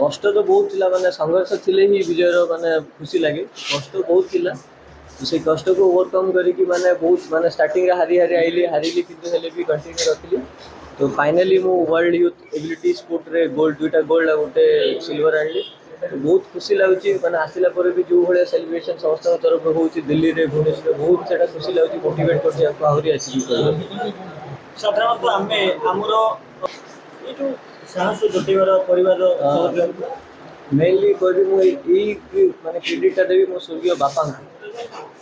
कष्ट तो बहुत थिला माने संघर्ष थिले ही विजयर माने खुशी लगे कष्ट बहुत थिला तो से कष्ट को ओवरकम करिकी माने बहुत माने स्टार्टिंग रे हारी हारिली किंतु हेले भी कंटिन्यू रखली तो फाइनली मु वर्ल्ड यूथ एबिलिटी स्पोर्ट रे गोल्ड दुईटा गोल्ड आ गोटे सिल्वर आनली तो बहुत खुशी लाଗୁଛି माने आसिला पर भी जो भले सेलिब्रेशन समस्त तरफ होउची दिल्ली रे भुवनेश्वर बहुत सेटा खुशी लाଗୁଛି मोटिवेट करछि आपको आहुरी अचीव करबो साधारणतः आमे आमर ये जो साहस जुटेबार परिवार मेनली करी मु माने क्रेडिटटा देवी मो स्वर्गीय बापा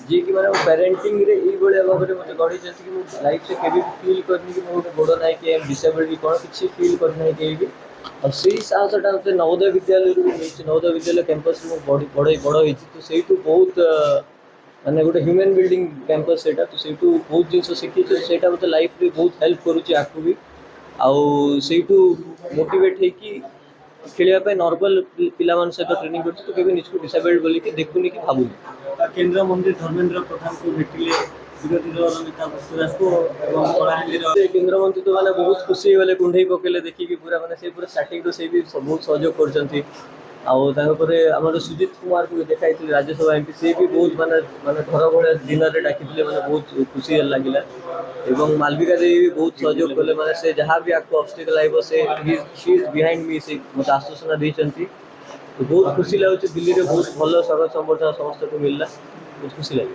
जी कि माने पेरेंटिंग रे ई बळे भाव रे मते गढी जति कि मु लाइफ से केबी फील करनी कि मो गोटे बड़ नाइ कि एम डिसेबल कि कोन किछि फील करनी नाइ कि और सेही साहसटा मते नवोदय विद्यालय रू मिलछि नवोदय विद्यालय कैंपस मु बड़ होइछि तो सेही बहुत माने गोटे ह्यूमन बिल्डिंग कैंपस सेटा तो सेही बहुत जिंस शिखि तो सेटा मते लाइफ रे बहुत हेल्प करूछि आकु भी आउ सेही मोटिवेट हे कि खेलिया नॉर्मल पिला सहित ट्रेनिंग कर तो केबे निजको डिसेबल्ड बोली कि देखुनी कि भाबुनी केंद्र मंत्री धर्मेंद्र प्रधान को भेटिले विरोधी दल नेता बसुराज को एवं कलाहांडी केंद्र मंत्री तो माने बहुत खुशी होले कुंडई पकेले देखि कि पूरा माने से पूरा स्टार्टिंग तो से भी बहुत सहयोग करछंती आउ तांको परे हमर सुजीत कुमार को देखाइथिले राज्यसभा एमपी से भी बहुत माने माने घर भले दिन रे डाकिथिले माने बहुत खुशी लागिला एवं मालविका देवी भी बहुत सहयोग कले माने से जहाँ भी आपको ऑब्स्टिकल आइबो से शी इज बिहाइंड मी से मत आश्वासन देछंती तो बहुत खुशी लाଗୁଛି दिल्ली रे बहुत भलो स्वागत संबर्धना समस्त को मिलला बहुत खुशी लागे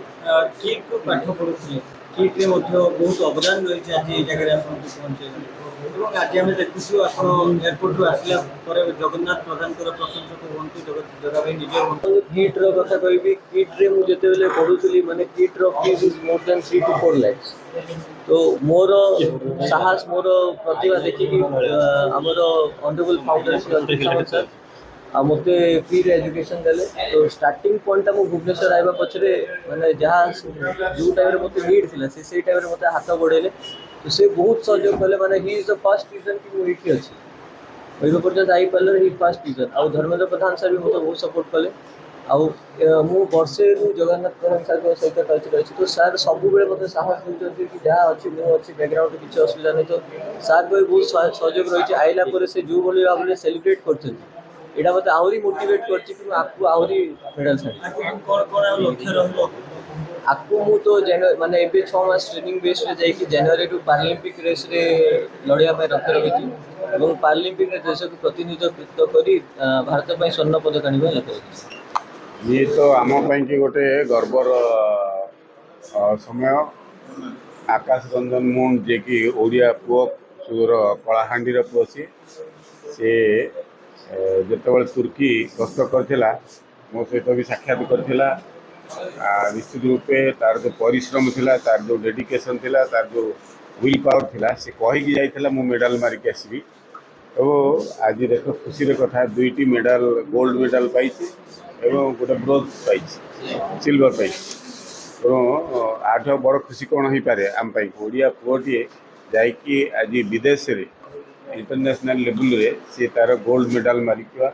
किट को पाठ पढुथिले किट रे मध्ये बहुत अवदान रही आज ये जगह आपण पहुंचे এবং आज आम देखु आपण एयरपोर्ट रु आसला पर जगन्नाथ प्रधान कर प्रशंसक होंतु जगह भाई निजे होंतु किट रो कथा कहबी किट रे मु जेते बेले पढुतली माने किट रो fees is more than 3 to 4 lakhs तो मोर साहस मोर प्रतिभा देखि कि हमर ऑनरेबल फाउंडर सर आ मते फ्री एजुकेशन देले तो स्टार्टिंग पॉइंट मु भुवनेश्वर आइबा पछरे माने जहाँ जो टाइम रे मते नीड थिला से टाइम रे मते हाथ बढ़ेले तो से बहुत सहयोग कले माने he is the first reason कि मु इठी अछि ओइबे पर्यंत आई पल्लर ही फर्स्ट रीजन आ धर्मेंद्र प्रधान सर भी मते बहुत सपोर्ट कले आ मु वर्षे रु जगन्नाथ प्रधान सर को सहित टच रे अछि तो सर सब बेले मते साहस देउछथि कि जहाँ अछि मु अछि बैकग्राउंड किछ असुविधा नै तो सर को बहुत सहयोग रही छै आइला पर से जो बोली भाबले सेलिब्रेट करछथि एटा मते आहुरी मोटिवेट करछि कि आपको आहुरी मेडल छाड़ी कोन लक्ष्य रहलो आपको मु तो माने एबे 6 मास ट्रेनिंग बेस रे जाई कि जनवरी टू पार्लिम्पिक रेस रे लड़िया पे रखे रही एवं पार्लिम्पिक रे देश को प्रतिनिधित्व करी भारत पय स्वर्ण पदक आनिबा लक्ष्य ये तो आम कि गोटे गर्वर समय आकाश रंजन मुंड जे कि ओडिया पुओ सुर कलाहांडी पुओ सी जिते तुर्की गस्त करथिला मो सहित भी साक्षात करथिला निश्चित रूपे तार जो परिश्रम थिला तार जो डेडिकेशन थिला तार जो विल पावर थिला से कहीकि जाइथिला मु मेडल मारिक आसबि तो आज देख खुशी कथा दुईटी मेडल गोल्ड मेडल पाइछि एवं गोटे ब्रोंज पाइछि सिल्वर पाइछि तो आठ बड़ खुशी कौन हो पारे आम ओडिया पुओटे जाकि आज विदेश रे इंटरनेशनल लेवल रे सी तार गोल्ड मेडल मारिका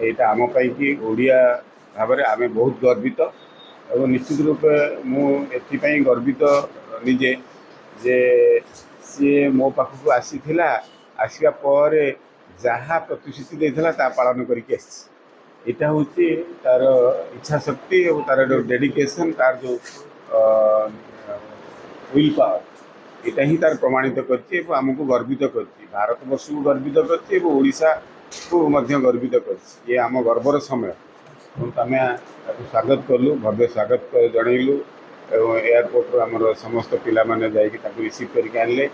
यहाँ आम कि ओडिया भाव में आम बहुत गर्वित और निश्चित रूपे मुझे गर्वित निजे जे सी मो पाखक आसीला आसवा पर जहाँ प्रतिश्रुति देता ता पालन करके यहाँ हूँ तार इच्छा शक्ति और तार जो डेडिकेशन तार जो विल पावर यहाँ ही तार प्रमाणित करमको गर्वित कर भारत वर्ष को गर्वित करशा को गर्वित कर आम गर्वर समय आम स्वागत कलु भव्य स्वागत जनइलु एयरपोर्ट आमर समस्त पिला माने जाइए रिसीव करके आनले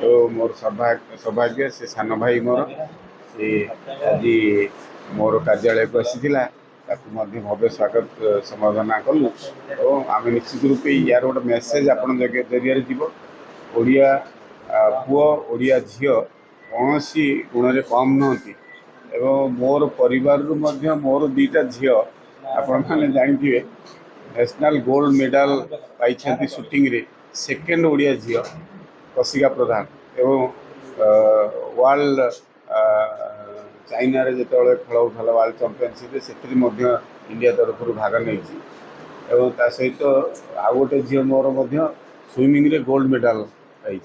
तो मोर सौभाग्य से सान भाई मोर से आज मोर कार्यालय को आसीला भव्य स्वागत संबर्धना कलु और आम निश्चित रूपे यार गोटे मेसेज आपण जरिया जीव ओडिया पुओ ओडिया झील कौन गुण में कम नुहति एवं मोर परिवार मोर दीटा झील आपण मैंने जानते नेशनल गोल्ड मेडल पाई शूटिंग रे सेकेंड ओडिया झील कसिका प्रधान एवं वर्ल्ड चाइना रे जो खेल होता वर्ल्ड चैंपियनशिप से इंडिया तरफ भाग नहीं सहित आउ गोटे झील मोर स्विमिंग रे गोल्ड मेडल पाई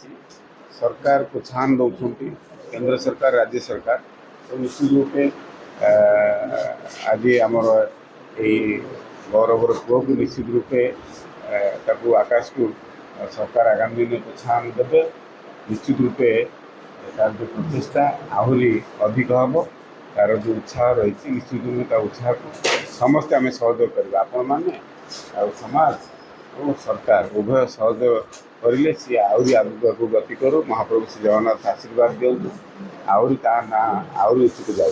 सरकार प्रोत्साहन दौरान केंद्र सरकार राज्य सरकार तो निश्चित रूपे आज आमर यही गौरवर पुओ को निश्चित रूपे ताकू आकाश को सरकार आगामी दिन प्रोत्साहन देवे निश्चित रूपे तार जो प्रचेषा आहरी अधिक हम तार जो उत्साह रही निश्चित रूपे उत्साह को समस्ते आम सहयोग करवा आपण मैंने समाज और सरकार उभय सहयोग करें सी आहरी आगू गति करूँ महाप्रभु श्री जगन्नाथ आशीर्वाद दिंतु आहरी ता ना आहरी उच्च को जाऊ।